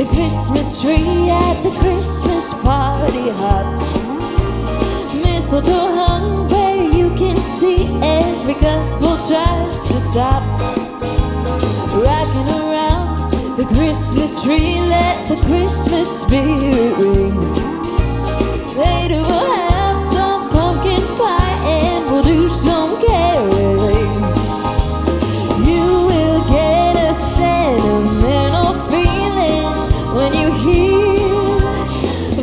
the Christmas tree at the Christmas party hop. Mistletoe hung where you can see every couple tries to stop. Rocking around the Christmas tree, let the Christmas spirit ring. Later we'll have some pumpkin pie and we'll do some caroling. You will get a sentimental feeling when you hear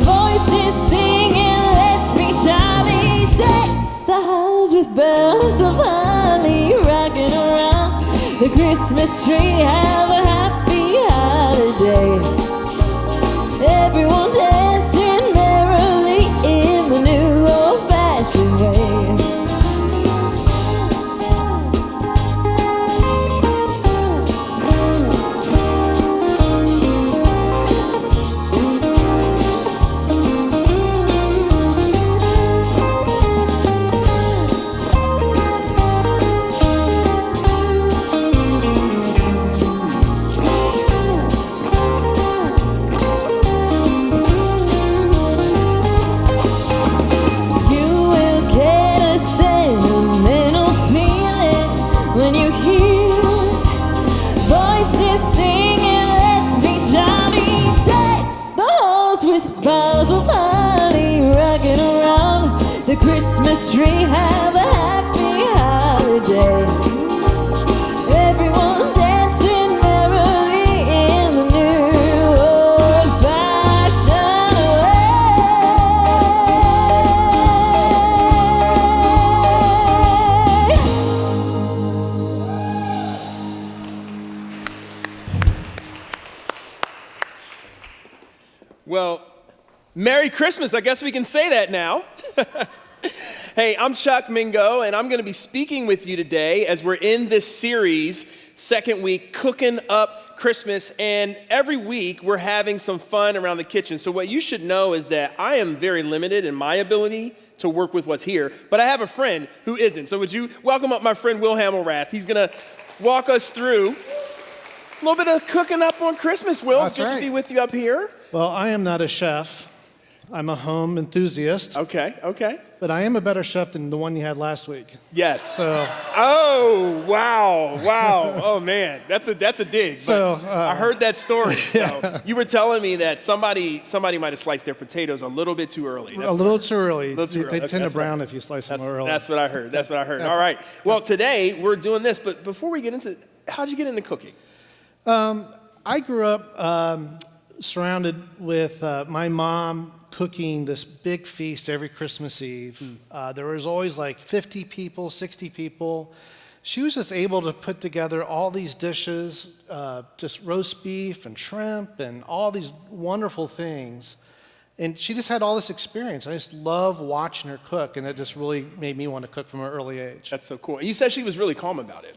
voices singing, let's be jolly. Deck the halls with bells of holly, rocking around the Christmas tree. Have a happy holiday. Everyone dancing merrily in the new old-fashioned way. When you hear voices singing, let's be jolly. Deck the halls with boughs of holly, rocking around the Christmas tree. Have a happy holiday. Everyone dancing merrily in the new old-fashioned Well, Merry Christmas. I guess we can say that now. Hey, I'm Chuck Mingo, and I'm going to be speaking with you today as we're in this series, second week, Cooking Up Christmas. And every week, we're having some fun around the kitchen. So what you should know is that I am very limited in my ability to work with what's here, but I have a friend who isn't. So would you welcome up my friend Will Hamelrath? He's going to walk us through a little bit of cooking up on Christmas. Will, it's good to be with you up here. Well, I am not a chef. I'm a home enthusiast. Okay. But I am a better chef than the one you had last week. Yes. So. Oh, wow. Oh, man. That's a dig. So I heard that story. So you were telling me that somebody might have sliced their potatoes a little bit too early. A little too early. They tend to brown if you slice them early. That's what I heard. All right. Well, today we're doing this, but before we get into it, how'd you get into cooking? I grew up surrounded with my mom cooking this big feast every Christmas Eve. There was always like 50 people, 60 people. She was just able to put together all these dishes, just roast beef and shrimp and all these wonderful things. And she just had all this experience. I just love watching her cook, and it just really made me want to cook from an early age. That's so cool. And you said she was really calm about it.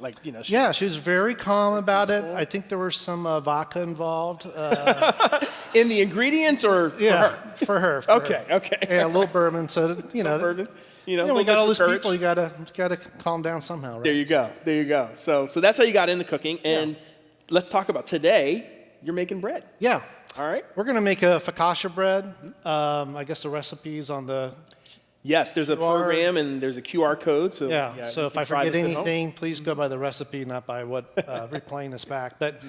Yeah, she was very calm about it. I think there was some vodka involved. In the ingredients or for her? For her. Okay. Yeah, a little bourbon. So, we got all these people. You got to calm down somehow, right? There you go. So that's how you got into cooking. And let's talk about today. You're making bread. Yeah. All right. We're going to make a focaccia bread. I guess the recipe's on the Yes, there's a program and there's a QR code. So so if I forget anything, please go by the recipe, not by what replaying this back. But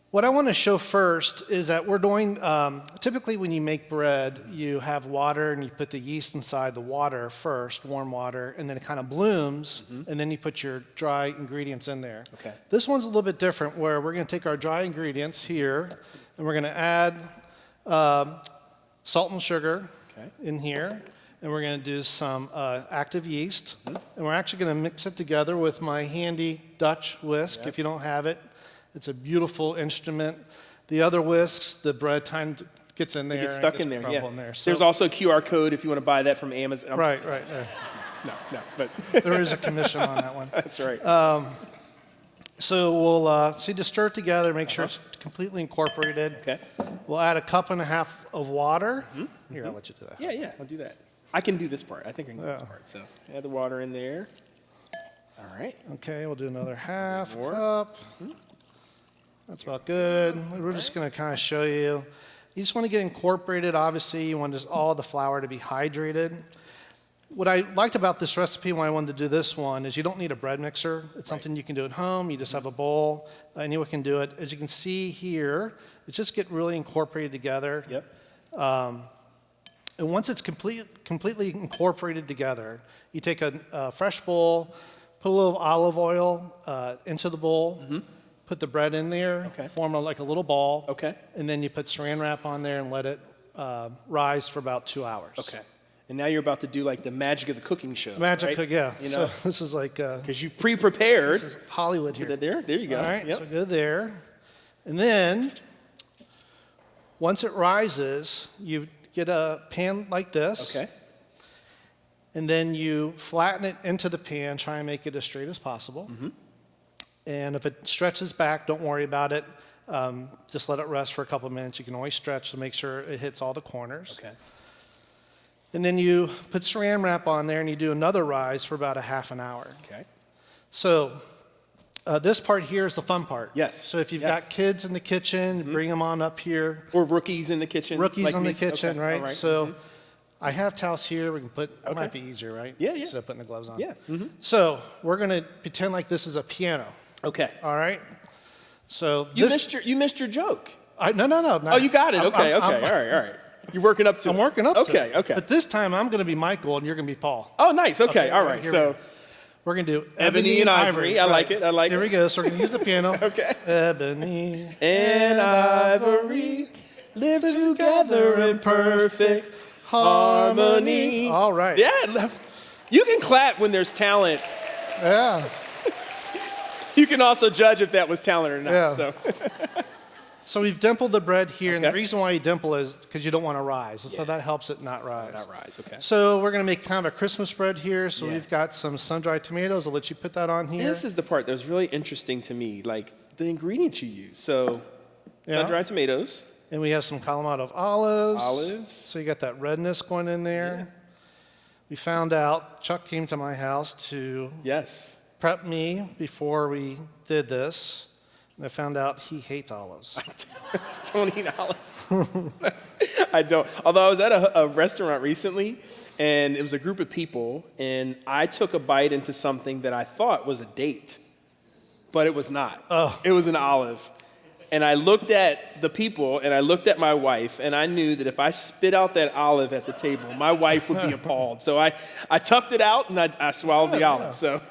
what I want to show first is that we're doing, typically when you make bread, you have water and you put the yeast inside the water first, warm water, and then it kind of blooms, and then you put your dry ingredients in there. Okay. This one's a little bit different, where we're going to take our dry ingredients here, and we're going to add salt and sugar in here, and we're going to do some active yeast, and we're actually going to mix it together with my handy Dutch whisk. If you don't have it, it's a beautiful instrument. The other whisks, the bread gets in there. It gets stuck in there, in there. So, there's also a QR code if you want to buy that from Amazon. Right. No, but there is a commission on that one. That's right. So we'll just stir it together, make sure it's completely incorporated. Okay. We'll add a cup and a half of water. Here, I'll let you do that. Yeah, I'll do that. I can do this part. I think I can do this part. So add the water in there. All right. Okay, we'll do another half cup. That's about good. We're just going to kind of show you. You just want to get incorporated. Obviously, you want all the flour to be hydrated. What I liked about this recipe when I wanted to do this one is you don't need a bread mixer. It's something you can do at home. You just have a bowl. Anyone can do it. As you can see here, it just get really incorporated together. Yep. And once it's completely incorporated together, you take a fresh bowl, put a little olive oil into the bowl, put the bread in there, form like a little ball, and then you put saran wrap on there and let it rise for about 2 hours. Okay. And now you're about to do like the magic of the cooking show. Magic, right? yeah. You know? So this is like because you pre-prepared. This is Hollywood here. There you go. All right, yep. so go there. And then, once it rises, you get a pan like this. Okay. And then you flatten it into the pan, try and make it as straight as possible. And if it stretches back, don't worry about it. Just let it rest for a couple of minutes. You can always stretch to make sure it hits all the corners. Okay. And then you put saran wrap on there and you do another rise for about a half an hour. Okay. So this part here is the fun part. Yes. So if you've got kids in the kitchen, bring them on up here. Or rookies in the kitchen. Rookies like in me. the kitchen, Okay. right? All right. So I have towels here. We can put, it might be easier, right? Yeah. Instead of putting the gloves on. Yeah. So we're going to pretend like this is a piano. Okay. All right? So You missed your joke. No. Oh, you got it. Okay. All right. You're working up to it. I'm working up to it. Okay. But this time I'm going to be Michael and you're going to be Paul. Oh, nice. Okay. All right. Here So we're going to do Ebony and Ivory. I like it. Here we go. So we're going to use the piano. Okay. Ebony and Ivory live together in perfect harmony. All right. Yeah. You can clap when there's talent. Yeah. You can also judge if that was talent or not. Yeah. So. So we've dimpled the bread here, and the Okay. reason why you dimple is because you don't want to rise. So that helps it not rise. Not rise. Okay. So we're going to make kind of a Christmas bread here. So we've got some sun-dried tomatoes. I'll let you put that on here. This is the part that was really interesting to me, like the ingredients you use. So, sun-dried tomatoes. And we have some Kalamata olives. Olives. So you got that redness going in there. Yeah. We found out, Chuck came to my house to prep me before we did this. And I found out he hates olives. I don't eat olives. I don't. Although I was at a restaurant recently, and it was a group of people, and I took a bite into something that I thought was a date, but it was not. Oh. It was an olive. And I looked at the people, and I looked at my wife, and I knew that if I spit out that olive at the table, my wife would be appalled. So I toughed it out, and I swallowed the olive. So.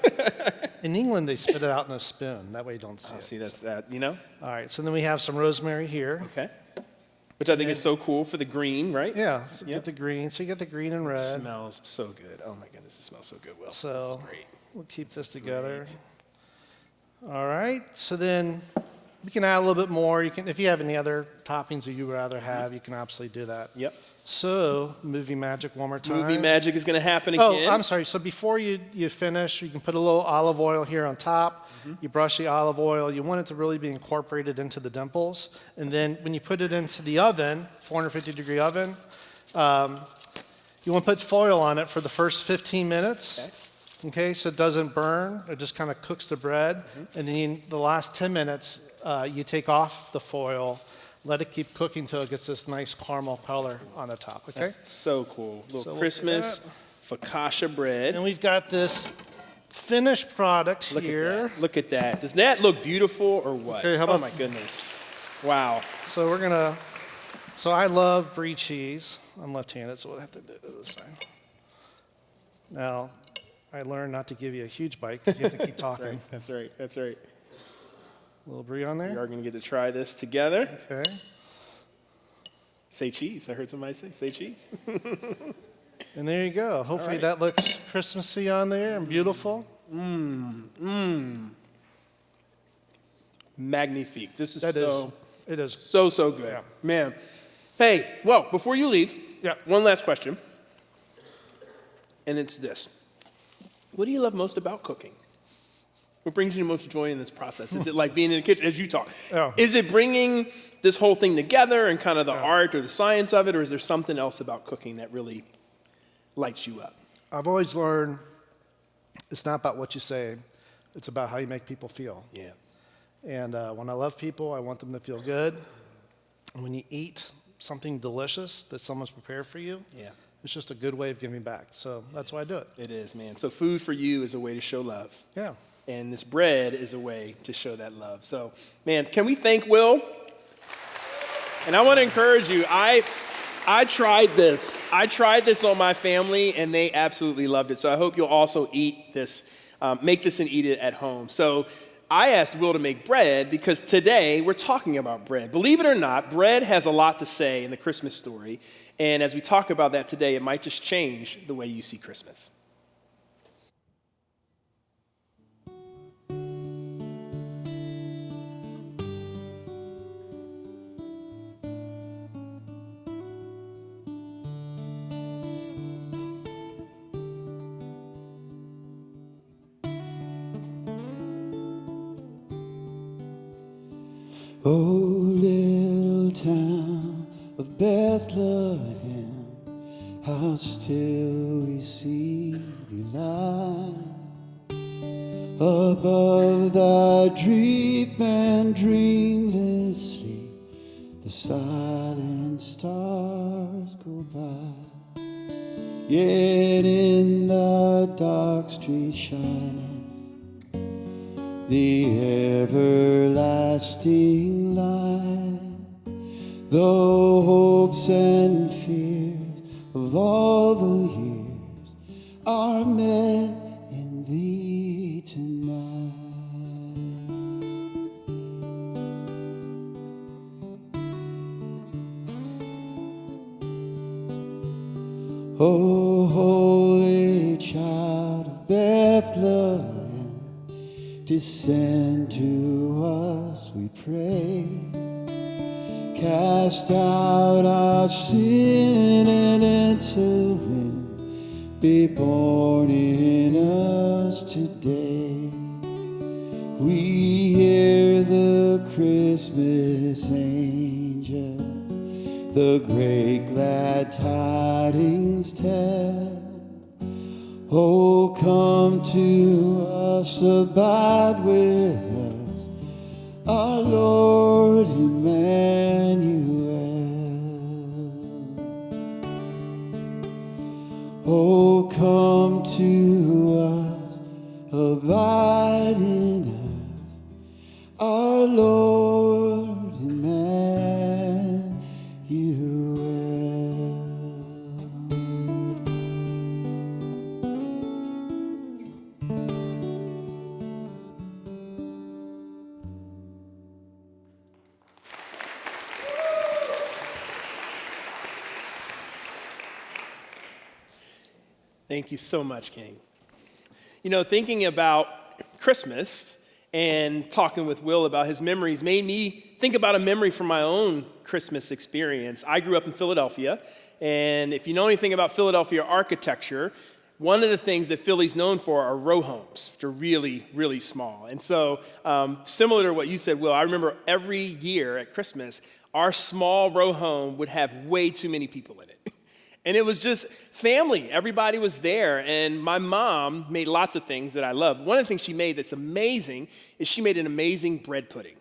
In England, they spit it out in a spoon. That way you don't see it. See, that's that, you know? All right, so then we have some rosemary here. Okay. Which I think is so cool for the green, right? Yeah, so get the green. So you get the green and red. It smells so good. Oh my goodness, it smells so good, Will. So this is great. We'll keep this together. All right, so then we can add a little bit more. You can, if you have any other toppings that you would rather have, you can absolutely do that. Yep. So, movie magic one more time. Movie magic is going to happen again. Oh, I'm sorry. So before you finish, you can put a little olive oil here on top. You brush the olive oil. You want it to really be incorporated into the dimples. And then when you put it into the oven, 450-degree oven, you want to put foil on it for the first 15 minutes. Okay, so it doesn't burn. It just kind of cooks the bread. And then the last 10 minutes, you take off the foil. Let it keep cooking until it gets this nice caramel color on the top, okay? That's so cool. Little So we'll Christmas focaccia bread. And we've got this finished product here. Look at that. Does that look beautiful or what? Okay, how oh about my goodness. Wow. So we're gonna, so I love brie cheese. I'm left-handed, so we'll have to do it this side. Now, I learned not to give you a huge bite because you have to keep talking. That's right. That's right. A little brie on there. We are going to get to try this together. Okay. Say cheese. I heard somebody say cheese. And there you go. Hopefully that looks Christmassy on there and beautiful. Magnifique. This is It is. so good. Yeah. Man. Hey, well, before you leave, one last question. And it's this. What do you love most about cooking? What brings you the most joy in this process? Is it like being in the kitchen, as you talk? Yeah. Is it bringing this whole thing together and kind of the art or the science of it, or is there something else about cooking that really lights you up? I've always learned it's not about what you say, it's about how you make people feel. Yeah. And when I love people, I want them to feel good. And when you eat something delicious that someone's prepared for you, it's just a good way of giving back. So that's why I do it. It is, man. So food for you is a way to show love. Yeah. And this bread is a way to show that love. So, man, can we thank Will? And I want to encourage you. I tried this. I tried this on my family, and they absolutely loved it. So I hope you'll also eat this, make this and eat it at home. So I asked Will to make bread because today we're talking about bread. Believe it or not, bread has a lot to say in the Christmas story. And as we talk about that today, it might just change the way you see Christmas. Oh, little town of Bethlehem, how still we see thee lie above thy deep and dreamless sleep. The silent stars go by, yet in the dark street shining the everlasting light. Though hopes and fears of all the years are met in thee tonight. O holy child of Bethlehem, descend to us, we pray. Cast out our sin and enter in. Be born in us today. We hear the Christmas angel, the great glad tidings tell. Oh, come to us, abide with us, our Lord Emmanuel. Oh, come to us, abide in us, our Lord Emmanuel. Thank you so much, King. You know, thinking about Christmas and talking with Will about his memories made me think about a memory from my own Christmas experience. I grew up in Philadelphia, and if you know anything about Philadelphia architecture, one of the things that Philly's known for are row homes, which are really, really small. And so, similar to what you said, Will, I remember every year at Christmas, our small row home would have way too many people in it. And it was just family. Everybody was there. And my mom made lots of things that I love. One of the things she made that's amazing is she made an amazing bread pudding.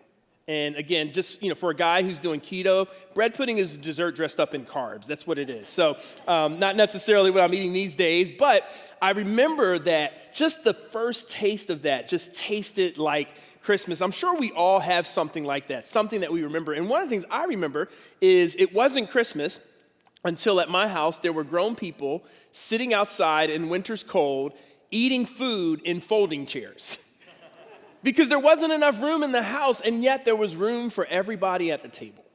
And again, just, for a guy who's doing keto, bread pudding is dessert dressed up in carbs. That's what it is. So not necessarily what I'm eating these days, but I remember that just the first taste of that just tasted like Christmas. I'm sure we all have something like that, something that we remember. And one of the things I remember is it wasn't Christmas until at my house there were grown people sitting outside in winter's cold eating food in folding chairs. Because there wasn't enough room in the house, and yet there was room for everybody at the table.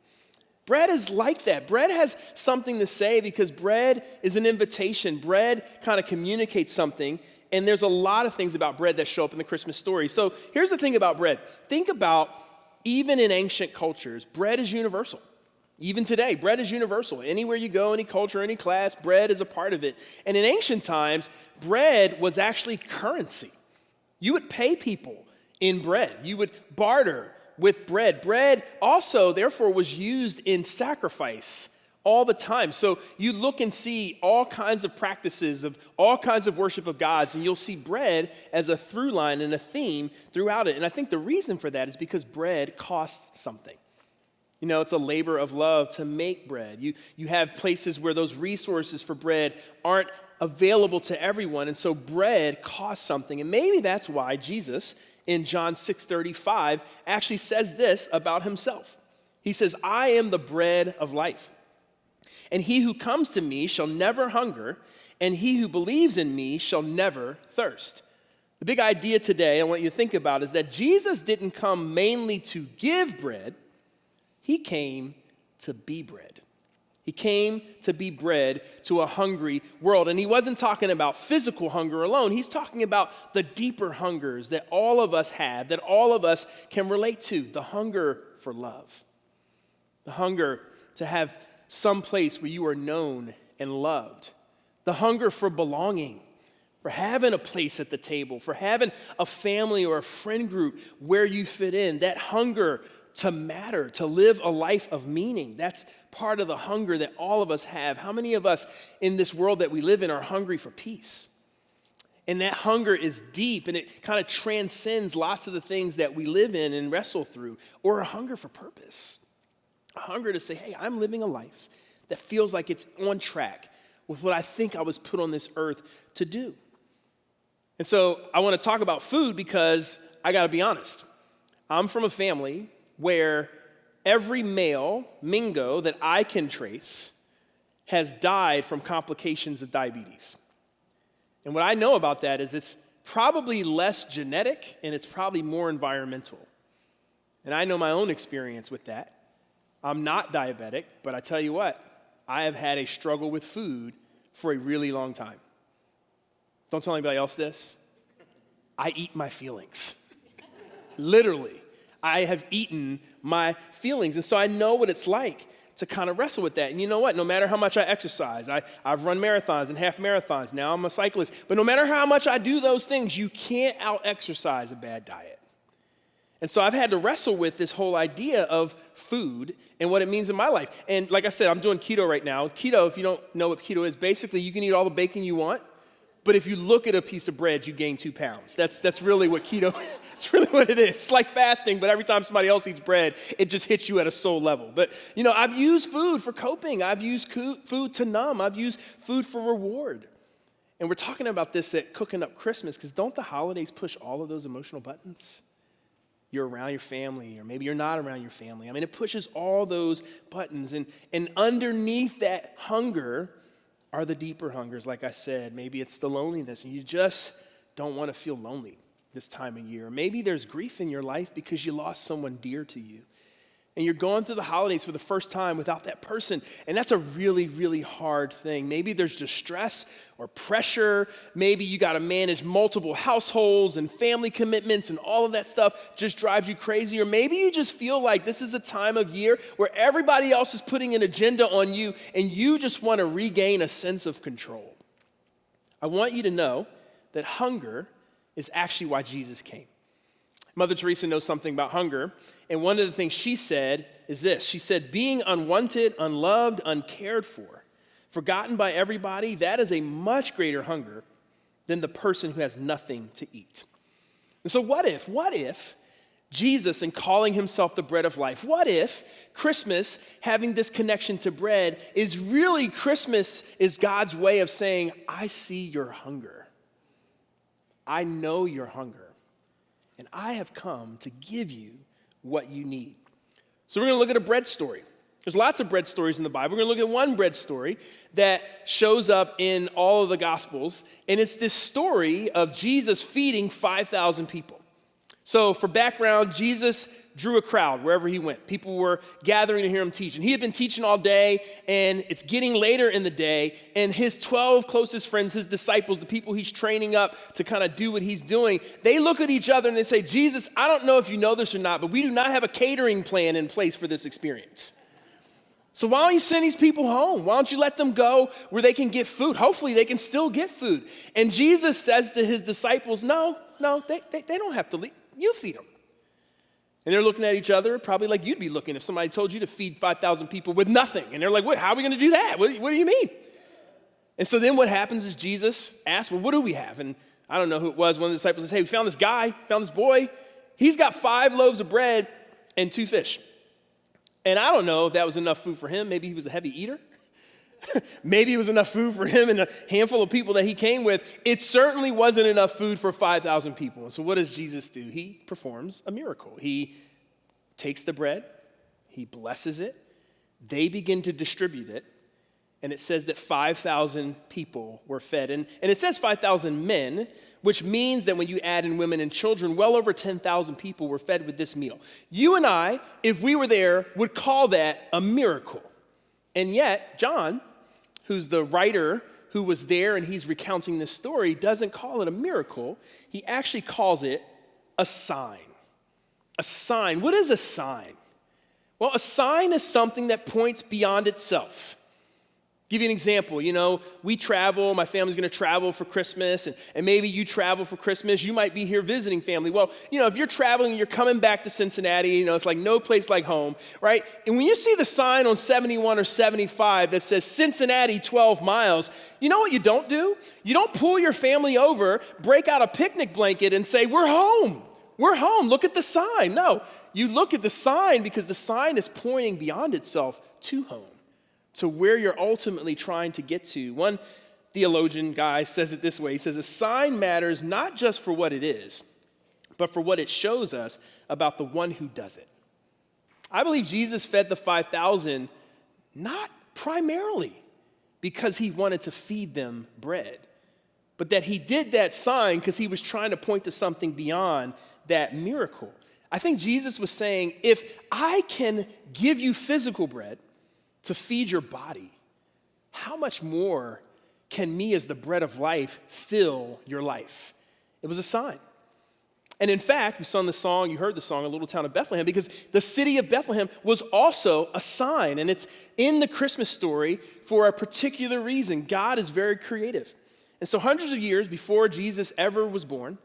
Bread is like that. Bread has something to say because bread is an invitation. Bread kind of communicates something, and there's a lot of things about bread that show up in the Christmas story. So here's the thing about bread. Think about, even in ancient cultures, bread is universal. Even today, bread is universal. Anywhere you go, any culture, any class, bread is a part of it. And in ancient times, bread was actually currency. You would pay people in bread. You would barter with bread. Bread also, therefore, was used in sacrifice all the time. So you look and see all kinds of practices of all kinds of worship of gods, and you'll see bread as a through line and a theme throughout it. And I think the reason for that is because bread costs something. You know, it's a labor of love to make bread. You have places where those resources for bread aren't available to everyone, and so bread costs something. And maybe that's why Jesus in John 6:35 actually says this about himself. He says, "I am the bread of life. And he who comes to me shall never hunger, and he who believes in me shall never thirst." The big idea today I want you to think about is that Jesus didn't come mainly to give bread. He came to be bread. He came to be bread to a hungry world. And he wasn't talking about physical hunger alone. He's talking about the deeper hungers that all of us have, that all of us can relate to. The hunger for love. The hunger to have some place where you are known and loved. The hunger for belonging, for having a place at the table, for having a family or a friend group where you fit in. That hunger to matter, to live a life of meaning. That's part of the hunger that all of us have. How many of us in this world that we live in are hungry for peace? And that hunger is deep, and it kind of transcends lots of the things that we live in and wrestle through. Or a hunger for purpose. A hunger to say, hey, I'm living a life that feels like it's on track with what I think I was put on this earth to do. And so I want to talk about food because I got to be honest. I'm from a family where every male Mingo that I can trace has died from complications of diabetes. And what I know about that is it's probably less genetic and it's probably more environmental. And I know my own experience with that. I'm not diabetic, but I tell you what, I have had a struggle with food for a really long time. Don't tell anybody else this. I eat my feelings. Literally, I have eaten my feelings. And so I know what it's like to kind of wrestle with that. And you know what? No matter how much I exercise, I've run marathons and half marathons. Now I'm a cyclist. But no matter how much I do those things, you can't out-exercise a bad diet. And so I've had to wrestle with this whole idea of food and what it means in my life. And like I said, I'm doing keto right now. Keto, if you don't know what keto is, basically you can eat all the bacon you want, but if you look at a piece of bread, you gain 2 pounds. That's really what keto, it's really what it is. It's like fasting, but every time somebody else eats bread, it just hits you at a soul level. But, you know, I've used food for coping. I've used food to numb. I've used food for reward. And we're talking about this at Cooking Up Christmas, because don't the holidays push all of those emotional buttons? You're around your family, or maybe you're not around your family. I mean, it pushes all those buttons. And underneath that hunger are the deeper hungers, like I said. Maybe it's the loneliness, and you just don't want to feel lonely this time of year. Maybe there's grief in your life because you lost someone dear to you. And you're going through the holidays for the first time without that person. And that's a really, really hard thing. Maybe there's distress or pressure. Maybe you got to manage multiple households and family commitments, and all of that stuff just drives you crazy. Or maybe you just feel like this is a time of year where everybody else is putting an agenda on you and you just want to regain a sense of control. I want you to know that hunger is actually why Jesus came. Mother Teresa knows something about hunger, and one of the things she said is this. She said, being unwanted, unloved, uncared for, forgotten by everybody, that is a much greater hunger than the person who has nothing to eat. And so what if Jesus, in calling himself the bread of life, what if Christmas, having this connection to bread, is really Christmas is God's way of saying, I see your hunger. I know your hunger. And I have come to give you what you need. So we're going to look at a bread story. There's lots of bread stories in the Bible. We're going to look at one bread story that shows up in all of the Gospels. And it's this story of Jesus feeding 5,000 people. So for background, Jesus drew a crowd wherever he went. People were gathering to hear him teach. And he had been teaching all day, and it's getting later in the day, and his 12 closest friends, his disciples, the people he's training up to kind of do what he's doing, they look at each other and they say, Jesus, I don't know if you know this or not, but we do not have a catering plan in place for this experience. So why don't you send these people home? Why don't you let them go where they can get food? Hopefully they can still get food. And Jesus says to his disciples, no, they don't have to leave. You feed them. And they're looking at each other probably like you'd be looking if somebody told you to feed 5,000 people with nothing. And they're like, what? How are we going to do that? What do you mean? And so then what happens is Jesus asks, well, what do we have? And I don't know who it was. One of the disciples says, hey, we found this guy, found this boy. He's got 5 loaves of bread and 2 fish. And I don't know if that was enough food for him. Maybe he was a heavy eater. Maybe it was enough food for him and a handful of people that he came with. It certainly wasn't enough food for 5,000 people. And so what does Jesus do? He performs a miracle. He takes the bread, he blesses it, they begin to distribute it, and it says that 5,000 people were fed. And it says 5,000 men, which means that when you add in women and children, well over 10,000 people were fed with this meal. You and I, if we were there, would call that a miracle. And yet, John, who's the writer who was there and he's recounting this story, doesn't call it a miracle. He actually calls it a sign. A sign. What is a sign? Well, a sign is something that points beyond itself. Give you an example. You know, we travel, my family's going to travel for Christmas, and maybe you travel for Christmas. You might be here visiting family. Well, you know, if you're traveling and you're coming back to Cincinnati, you know, it's like no place like home, right? And when you see the sign on 71 or 75 that says Cincinnati 12 miles, you know what you don't do? You don't pull your family over, break out a picnic blanket and say, we're home. We're home. Look at the sign. No, you look at the sign because the sign is pointing beyond itself to home, to where you're ultimately trying to get to. One theologian guy says it this way. He says, a sign matters not just for what it is, but for what it shows us about the one who does it. I believe Jesus fed the 5,000 not primarily because he wanted to feed them bread, but that he did that sign because he was trying to point to something beyond that miracle. I think Jesus was saying, if I can give you physical bread to feed your body, how much more can me as the bread of life fill your life? It was a sign. And in fact, we sung the song, you heard the song, A Little Town of Bethlehem, because the city of Bethlehem was also a sign. And it's in the Christmas story for a particular reason. God is very creative. And so hundreds of years before Jesus ever was born,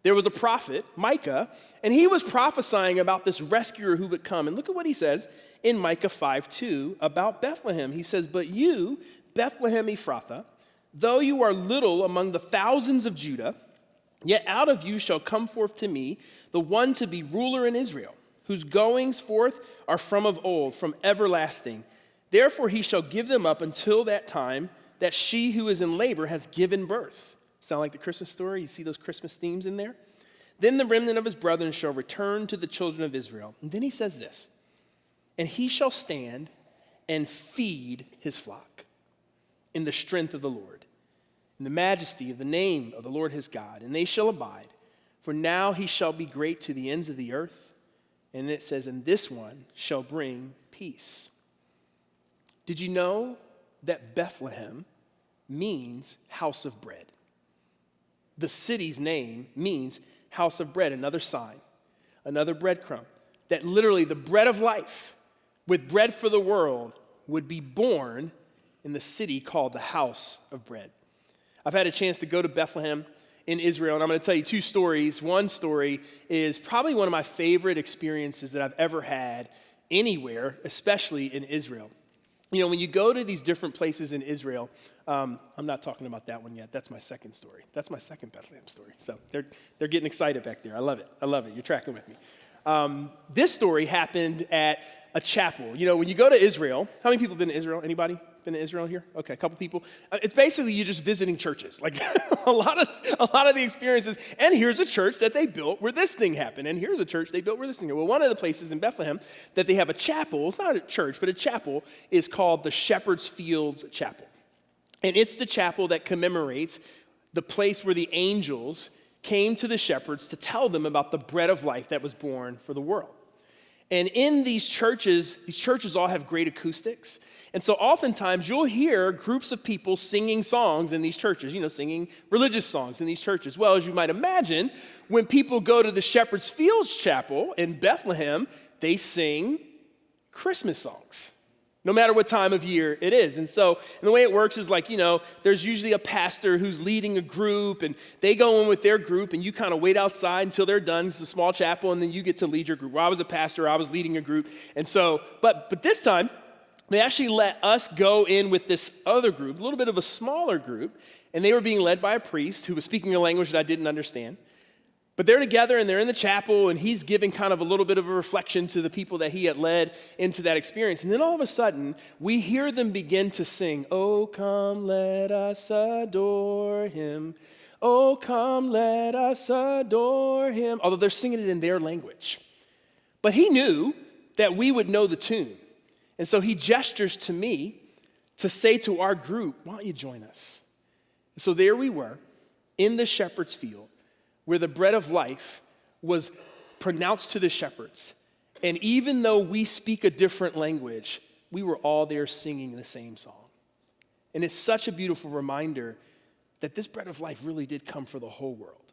there was a prophet, Micah, and he was prophesying about this rescuer who would come. And look at what he says in Micah 5:2 about Bethlehem. He says, but you, Bethlehem Ephrathah, though you are little among the thousands of Judah, yet out of you shall come forth to me the one to be ruler in Israel, whose goings forth are from of old, from everlasting. Therefore he shall give them up until that time that she who is in labor has given birth. Sound like the Christmas story? You see those Christmas themes in there? Then the remnant of his brethren shall return to the children of Israel. And then he says this, and he shall stand and feed his flock in the strength of the Lord, in the majesty of the name of the Lord his God. And they shall abide, for now he shall be great to the ends of the earth. And it says, and this one shall bring peace. Did you know that Bethlehem means house of bread? The city's name means house of bread, another sign, another breadcrumb, that literally the bread of life with bread for the world would be born in the city called the house of bread. I've had a chance to go to Bethlehem in Israel, and I'm going to tell you 2 stories. One story is probably one of my favorite experiences that I've ever had anywhere, especially in Israel. You know, when you go to these different places in Israel, I'm not talking about that one yet. That's my second story. That's my second Bethlehem story. So they're getting excited back there. I love it. I love it. You're tracking with me. This story happened at a chapel. You know, when you go to Israel, how many people have been to Israel? Anybody been to Israel here? Okay, a couple people. It's basically you just visiting churches. Like a lot of the experiences. And here's a church that they built where this thing happened. And here's a church they built where this thing happened. Well, one of the places in Bethlehem that they have a chapel, it's not a church, but a chapel, is called the Shepherd's Fields Chapel. And it's the chapel that commemorates the place where the angels came to the shepherds to tell them about the bread of life that was born for the world. And in these churches all have great acoustics. And so oftentimes you'll hear groups of people singing songs in these churches, you know, singing religious songs in these churches. Well, as you might imagine, when people go to the Shepherd's Fields Chapel in Bethlehem, they sing Christmas songs. no matter what time of year it is. And the way it works is like, there's usually a pastor who's leading a group, and they go in with their group, and you kind of wait outside until they're done. It's a small chapel, and then you get to lead your group. Well, I was a pastor, I was leading a group. And so, but this time, they actually let us go in with this other group, a little bit of a smaller group, and they were being led by a priest who was speaking a language that I didn't understand. But they're together and they're in the chapel, and he's giving kind of a little bit of a reflection to the people that he had led into that experience. And then all of a sudden, we hear them begin to sing, "Oh, come, let us adore him. Oh, come, let us adore him." Although they're singing it in their language. But he knew that we would know the tune. And so he gestures to me to say to our group, "Why don't you join us?" And so there we were in the shepherd's field, where the bread of life was pronounced to the shepherds. And even though we speak a different language, we were all there singing the same song. And it's such a beautiful reminder that this bread of life really did come for the whole world.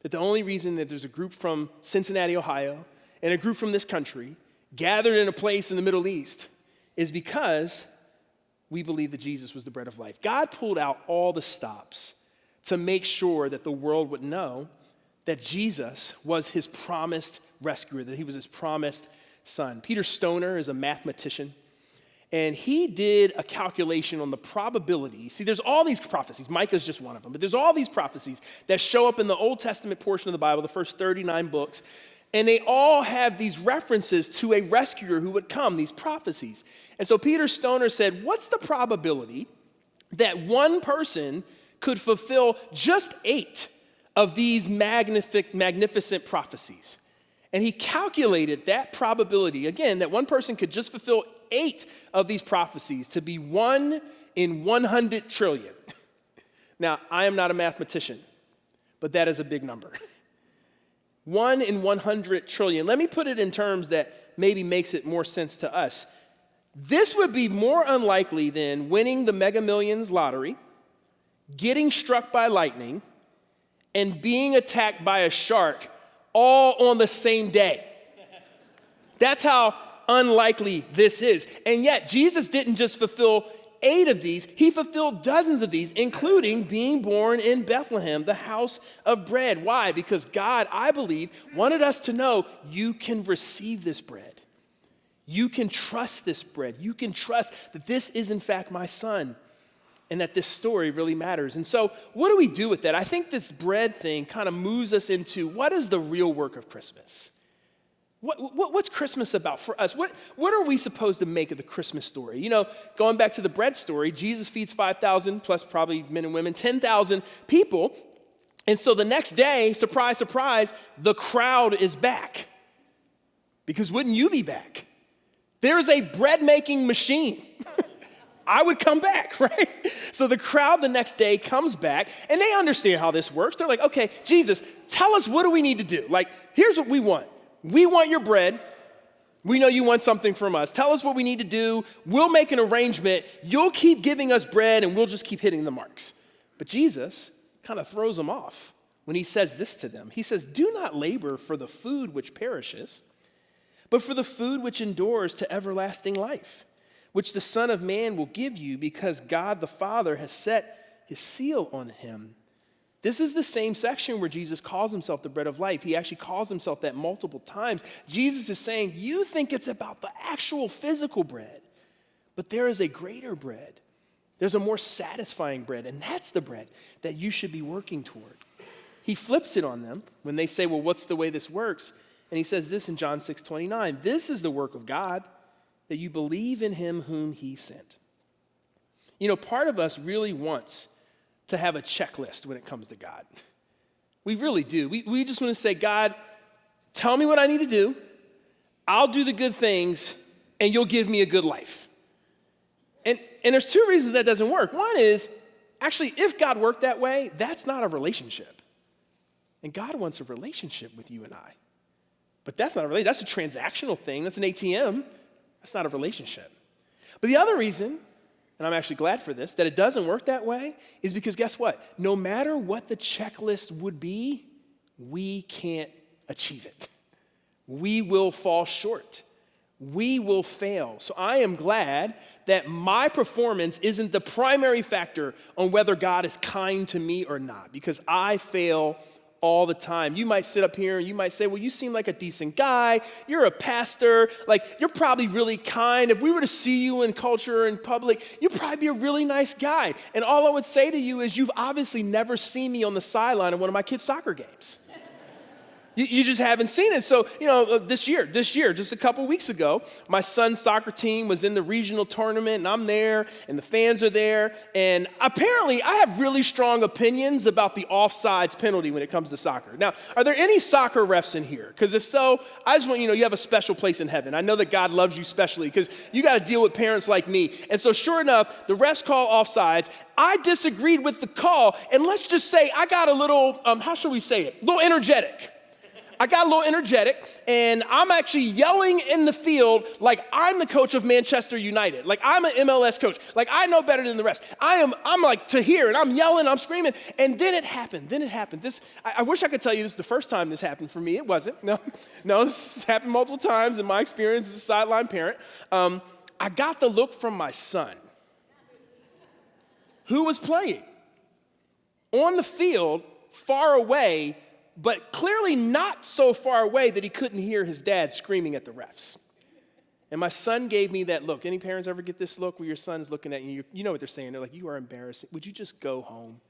That the only reason that there's a group from Cincinnati, Ohio, and a group from this country gathered in a place in the Middle East is because we believe that Jesus was the bread of life. God pulled out all the stops to make sure that the world would know that Jesus was his promised rescuer, that he was his promised son. Peter Stoner is a mathematician, and he did a calculation on the probability. See, there's all these prophecies. Micah's just one of them, but there's all these prophecies that show up in the Old Testament portion of the Bible, the first 39 books, and they all have these references to a rescuer who would come, these prophecies. And so Peter Stoner said, what's the probability that one person could fulfill just 8 of these magnificent prophecies? And he calculated that probability, again, that one person could just fulfill 8 of these prophecies to be 1 in 100 trillion. Now, I am not a mathematician, but that is a big number. 1 in 100 trillion. Let me put it in terms that maybe makes it more sense to us. This would be more unlikely than winning the Mega Millions lottery, getting struck by lightning, and being attacked by a shark all on the same day. That's how unlikely this is. And yet, Jesus didn't just fulfill 8 of these, he fulfilled dozens of these, including being born in Bethlehem, the house of bread. Why? Because God, I believe, wanted us to know you can receive this bread. You can trust this bread. You can trust that this is, in fact, my son, and that this story really matters. And so what do we do with that? I think this bread thing kind of moves us into what is the real work of Christmas? What's Christmas about for us? What are we supposed to make of the Christmas story? You know, going back to the bread story, Jesus feeds 5,000 plus probably men and women, 10,000 people. And so the next day, surprise, surprise, the crowd is back. Because wouldn't you be back? There is a bread-making machine. I would come back, right? So the crowd the next day comes back, and they understand how this works. They're like, okay, Jesus, tell us what do we need to do? Like, here's what we want. We want your bread. We know you want something from us. Tell us what we need to do. We'll make an arrangement. You'll keep giving us bread, and we'll just keep hitting the marks. But Jesus kind of throws them off when he says this to them. He says, do not labor for the food which perishes, but for the food which endures to everlasting life, which the Son of Man will give you, because God the Father has set his seal on him. This is the same section where Jesus calls himself the bread of life. He actually calls himself that multiple times. Jesus is saying, you think it's about the actual physical bread, but there is a greater bread. There's a more satisfying bread, and that's the bread that you should be working toward. He flips it on them when they say, well, what's the way this works? And he says this in John 6:29, this is the work of God, that you believe in him whom he sent. You know, part of us really wants to have a checklist when it comes to God. We really do. We just want to say, God, tell me what I need to do. I'll do the good things, and you'll give me a good life. And there's 2 reasons that doesn't work. One is, actually, if God worked that way, that's not a relationship. And God wants a relationship with you and I. But that's not a relationship. That's a transactional thing. That's an ATM. That's not a relationship. But the other reason, and I'm actually glad for this, that it doesn't work that way is because guess what? No matter what the checklist would be, we can't achieve it. We will fall short. we will fail. So I am glad that my performance isn't the primary factor on whether God is kind to me or not, because I fail all the time. You might sit up here and you might say, well, you seem like a decent guy. You're a pastor. Like, you're probably really kind. If we were to see you in culture in public, you'd probably be a really nice guy. And all I would say to you is, you've obviously never seen me on the sideline of one of my kids' soccer games. You just haven't seen it. So, this year, just a couple weeks ago, my son's soccer team was in the regional tournament, and I'm there, and the fans are there. And apparently, I have really strong opinions about the offsides penalty when it comes to soccer. Now, are there any soccer refs in here? Because if so, I just want you to know you have a special place in heaven. I know that God loves you specially because you got to deal with parents like me. And so, sure enough, the refs call offsides. I disagreed with the call, and let's just say I got a little, how should we say it? A little energetic. I got a little energetic, and I'm actually yelling in the field like I'm the coach of Manchester United. Like, I'm an MLS coach. Like, I know better than the rest. I'm like to here, and I'm yelling, I'm screaming, and then it happened. I wish I could tell you this is the first time this happened for me. It wasn't. No, this has happened multiple times in my experience as a sideline parent. I got the look from my son, who was playing on the field far away, but clearly not so far away that he couldn't hear his dad screaming at the refs. And my son gave me that look. Any parents ever get this look where your son's looking at you? You know what they're saying. They're like, you are embarrassing. Would you just go home?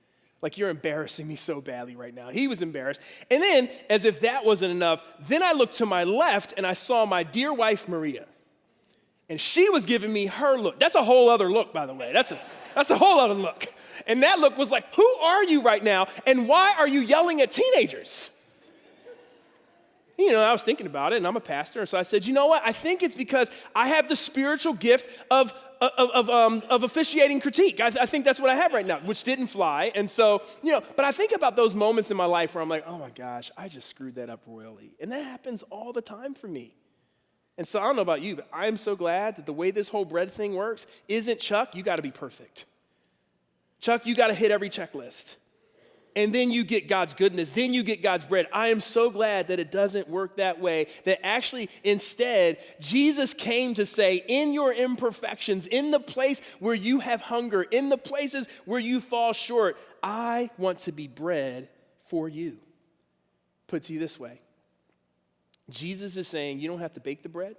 Like, you're embarrassing me so badly right now. He was embarrassed. And then, as if that wasn't enough, then I looked to my left and I saw my dear wife, Maria. And she was giving me her look. That's a whole other look, by the way. That's a whole other look. And that look was like, who are you right now? And why are you yelling at teenagers? I was thinking about it, and I'm a pastor, and so I said, you know what? I think it's because I have the spiritual gift of officiating critique. I think that's what I have right now, which didn't fly. And so, but I think about those moments in my life where I'm like, oh my gosh, I just screwed that up royally. And that happens all the time for me. And so I don't know about you, but I'm so glad that the way this whole bread thing works isn't, Chuck, you got to be perfect. Chuck, you got to hit every checklist. And then you get God's goodness. Then you get God's bread. I am so glad that it doesn't work that way. That actually, instead, Jesus came to say, in your imperfections, in the place where you have hunger, in the places where you fall short, I want to be bread for you. Put it to you this way. Jesus is saying, you don't have to bake the bread.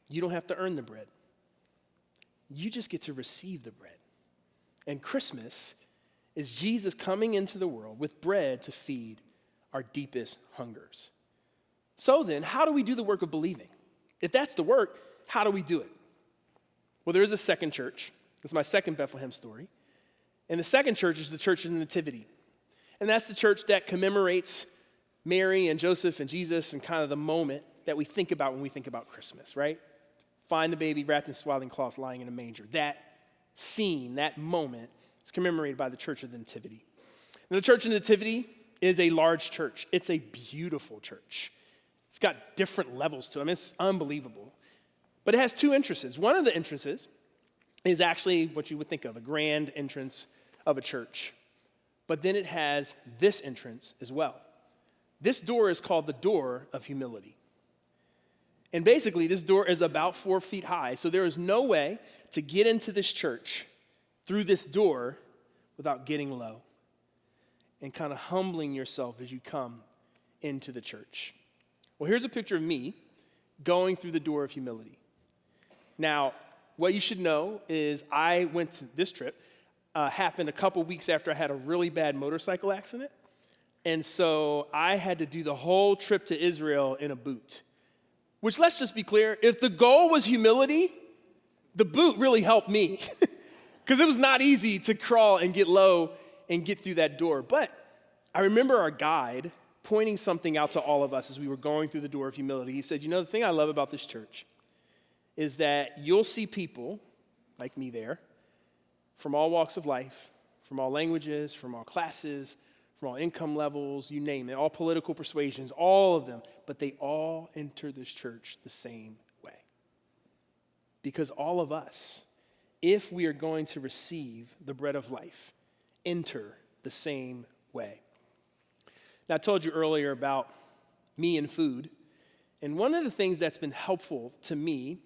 You don't have to earn the bread. You just get to receive the bread. And Christmas is Jesus coming into the world with bread to feed our deepest hungers. So then, how do we do the work of believing? If that's the work, how do we do it? Well, there is a second church. This is my second Bethlehem story. And the second church is the church of the Nativity. And that's the church that commemorates Mary and Joseph and Jesus and kind of the moment that we think about when we think about Christmas, right? Find the baby wrapped in swaddling cloths lying in a manger. That scene, that moment, is commemorated by the Church of the Nativity. And the Church of the Nativity is a large church. It's a beautiful church. It's got different levels to it. I mean, it's unbelievable. But it has two entrances. One of the entrances is actually what you would think of, a grand entrance of a church. But then it has this entrance as well. This door is called the door of humility. And basically, this door is about 4 feet high, so there is no way to get into this church through this door without getting low and kind of humbling yourself as you come into the church. Well, here's a picture of me going through the door of humility. Now, what you should know is I went to this trip, happened a couple weeks after I had a really bad motorcycle accident. And so I had to do the whole trip to Israel in a boot. Which, let's just be clear, if the goal was humility, the boot really helped me. Because it was not easy to crawl and get low and get through that door. But I remember our guide pointing something out to all of us as we were going through the door of humility. He said, the thing I love about this church is that you'll see people like me there from all walks of life, from all languages, from all classes, from all income levels, you name it, all political persuasions, all of them, but they all enter this church the same way. Because all of us, if we are going to receive the bread of life, enter the same way. Now, I told you earlier about me and food, And one of the things that's been helpful to me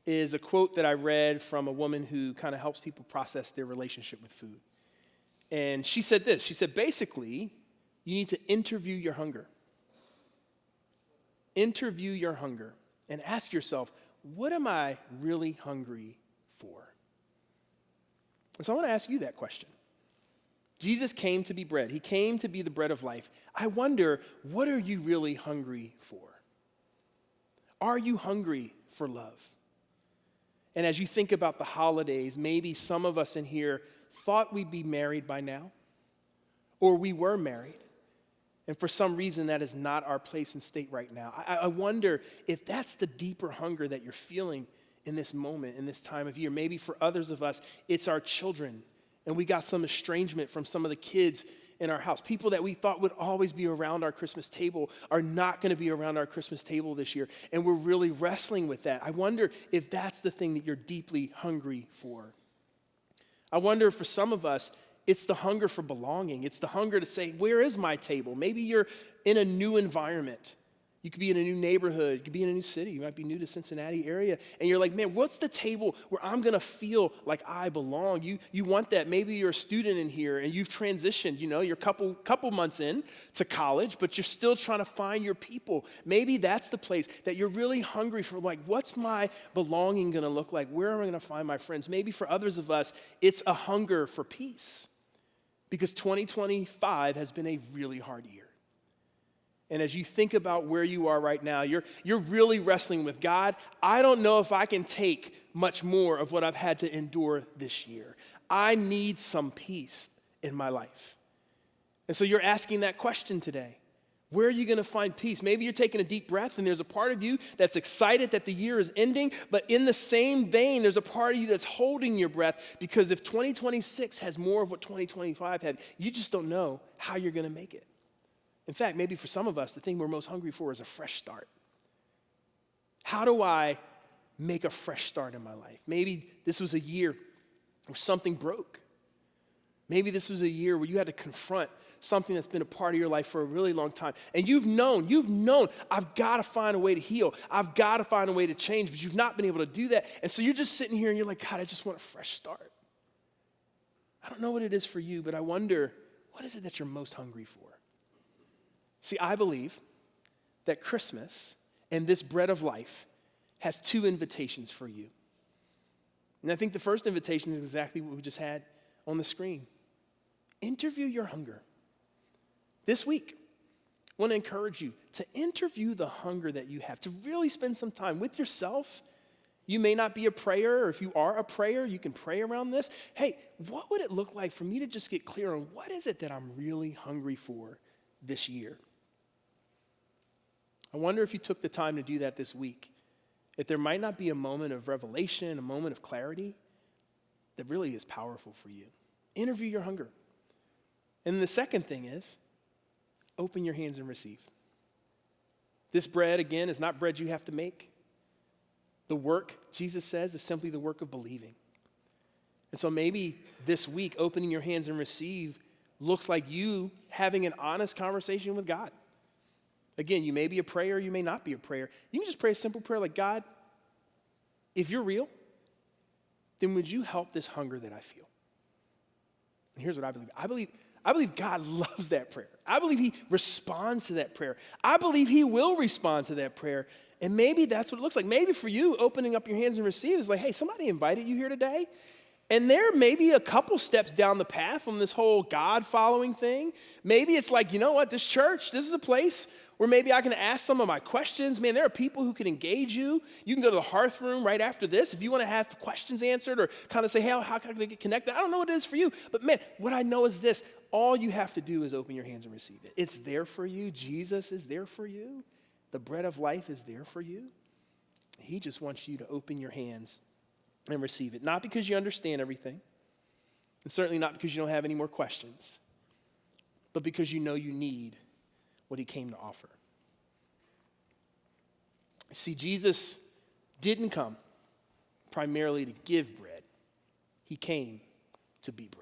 is a quote that I read from a woman who kind of helps people process their relationship with food. And she said this, she said, basically, you need to interview your hunger. Interview your hunger and ask yourself, what am I really hungry for? And so I want to ask you that question. Jesus came to be bread. He came to be the bread of life. I wonder, what are you really hungry for? Are you hungry for love? And as you think about the holidays, maybe some of us in here thought we'd be married by now, or we were married, and for some reason that is not our place and state right now. I wonder if that's the deeper hunger that you're feeling in this moment, in this time of year. Maybe for others of us, it's our children, and we got some estrangement from some of the kids in our house. People that we thought would always be around our Christmas table are not going to be around our Christmas table this year, and we're really wrestling with that. I wonder if that's the thing that you're deeply hungry for. I wonder if for some of us, it's the hunger for belonging. It's the hunger to say, where is my table? Maybe you're in a new environment. You could be in a new neighborhood. You could be in a new city. You might be new to Cincinnati area. And you're like, man, what's the table where I'm going to feel like I belong? You want that. Maybe you're a student in here and you've transitioned. You know, you're a couple months in to college, but you're still trying to find your people. Maybe that's the place that you're really hungry for. Like, what's my belonging going to look like? Where am I going to find my friends? Maybe for others of us, it's a hunger for peace. Because 2025 has been a really hard year. And as you think about where you are right now, you're really wrestling with God. I don't know if I can take much more of what I've had to endure this year. I need some peace in my life. And so you're asking that question today. Where are you going to find peace? Maybe you're taking a deep breath and there's a part of you that's excited that the year is ending, but in the same vein, there's a part of you that's holding your breath because if 2026 has more of what 2025 had, you just don't know how you're going to make it. In fact, maybe for some of us, the thing we're most hungry for is a fresh start. How do I make a fresh start in my life? Maybe this was a year where something broke. Maybe this was a year where you had to confront something that's been a part of your life for a really long time. And you've known, I've got to find a way to heal. I've got to find a way to change, but you've not been able to do that. And so you're just sitting here and you're like, God, I just want a fresh start. I don't know what it is for you, but I wonder, what is it that you're most hungry for? See, I believe that Christmas and this bread of life has two invitations for you. And I think the first invitation is exactly what we just had on the screen. Interview your hunger. This week, I want to encourage you to interview the hunger that you have, to really spend some time with yourself. You may not be a prayer, or if you are a prayer, you can pray around this. Hey, what would it look like for me to just get clear on what is it that I'm really hungry for this year? I wonder if you took the time to do that this week, if there might not be a moment of revelation, a moment of clarity that really is powerful for you. Interview your hunger. And the second thing is, open your hands and receive. This bread, again, is not bread you have to make. The work, Jesus says, is simply the work of believing. And so maybe this week, opening your hands and receive looks like you having an honest conversation with God. Again, you may be a prayer, you may not be a prayer. You can just pray a simple prayer like, God, if you're real, then would you help this hunger that I feel? And here's what I believe. I believe God loves that prayer. I believe he responds to that prayer. I believe he will respond to that prayer. And maybe that's what it looks like. Maybe for you, opening up your hands and receive is like, hey, somebody invited you here today. And there may be a couple steps down the path on this whole God following thing. Maybe it's like, you know what, this church, this is a place where maybe I can ask some of my questions. Man, there are people who can engage you. You can go to the hearth room right after this if you want to have questions answered or kind of say, hey, how can I get connected? I don't know what it is for you. But man, what I know is this. All you have to do is open your hands and receive it. It's there for you. Jesus is there for you. The bread of life is there for you. He just wants you to open your hands and receive it. Not because you understand everything, and certainly not because you don't have any more questions, but because you know you need what he came to offer. See, Jesus didn't come primarily to give bread. He came to be bread.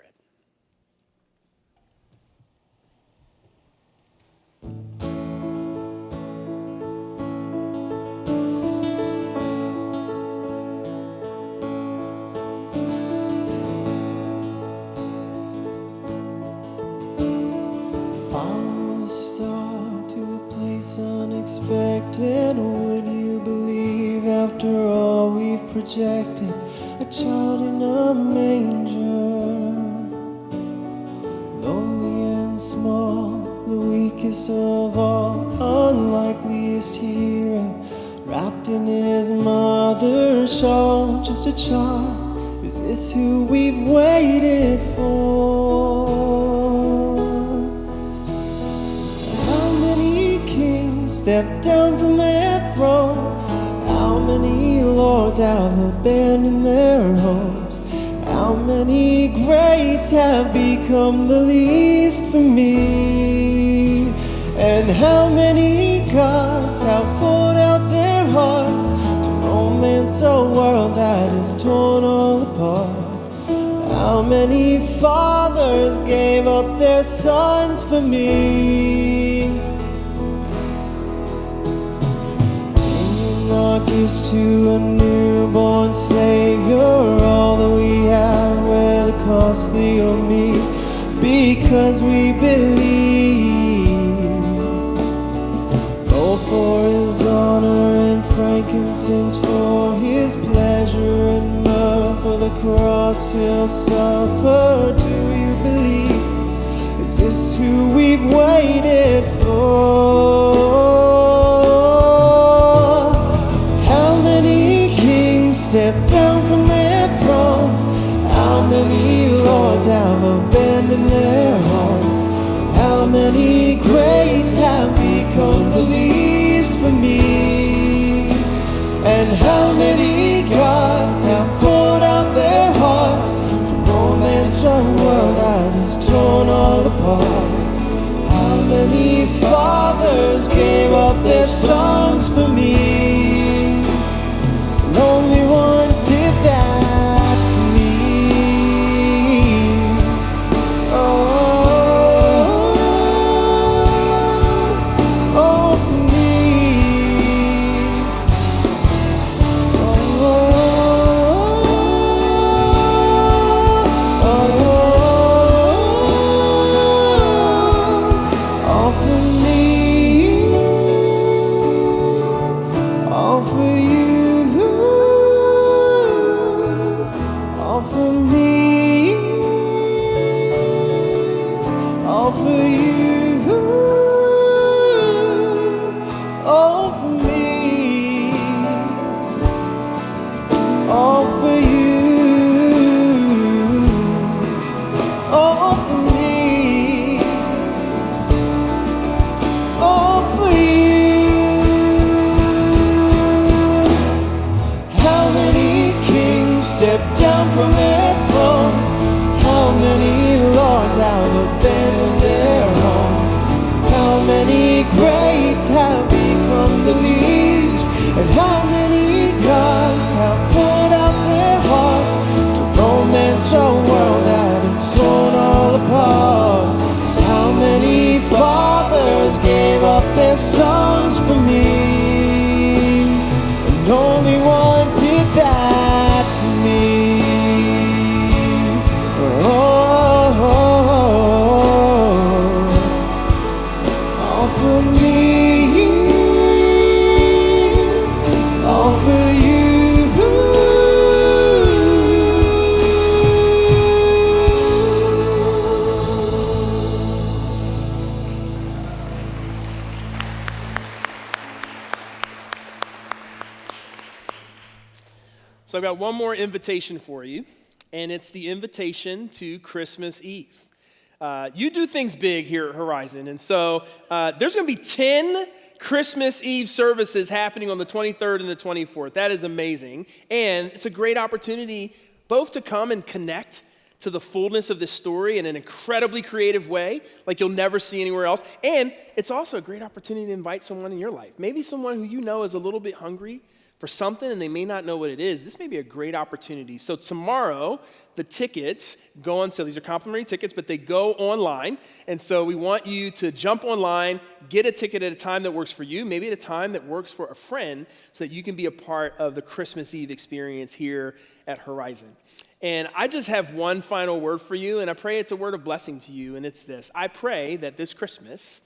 unexpected? Would you believe after all we've projected? A child in a manger, lonely and small, the weakest of all, unlikeliest hero, wrapped in his mother's shawl. Just a child, is this who we've waited for? How many kings stepped down from their throne? How many lords have abandoned their homes? How many greats have become the least for me? And how many gods have poured out their hearts to romance a world that is torn all apart? How many fathers gave up their sons for me? Bringing our gifts to a newborn Savior, all that we have, whether costly or meek, because we believe. Gold for his honor and frankincense for his pleasure, and myrrh for the cross he'll suffer. Do you believe? Is this who we've waited for? How many kings stepped down from their thrones? How many lords have abandoned their homes? How many greats have become the least for me? And how many gods have poured out their hearts to romance a world that is torn all apart? How many fathers gave up their sons for me? And only one did that for me. Oh, for me. All for me. All for you. All for me. All for you. All for me. All for you. All for me. All for you. How many kings stepped down from their thrones? How many lords have abandoned their homes? How many greats have become the least? And how many gods have poured out their hearts to romance a world that is torn all apart? How many fathers gave up their sons for me? And only one did that for me. All for me. All for you. So I've got one more invitation for you, and it's the invitation to Christmas Eve. You do things big here at Horizon, and so there's going to be 10 Christmas Eve services happening on the 23rd and the 24th. That is amazing, and it's a great opportunity both to come and connect to the fullness of this story in an incredibly creative way, like you'll never see anywhere else, and it's also a great opportunity to invite someone in your life, maybe someone who you know is a little bit hungry for something and they may not know what it is. This may be a great opportunity. So tomorrow, the tickets go on sale. These are complimentary tickets, but they go online. And so we want you to jump online, get a ticket at a time that works for you, maybe at a time that works for a friend, so that you can be a part of the Christmas Eve experience here at Horizon. And I just have one final word for you, and I pray it's a word of blessing to you, and it's this. I pray that this Christmas,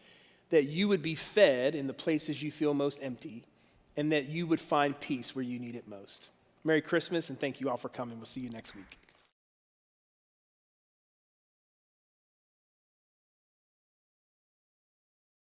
that you would be fed in the places you feel most empty, and that you would find peace where you need it most. Merry Christmas, and thank you all for coming. We'll see you next week.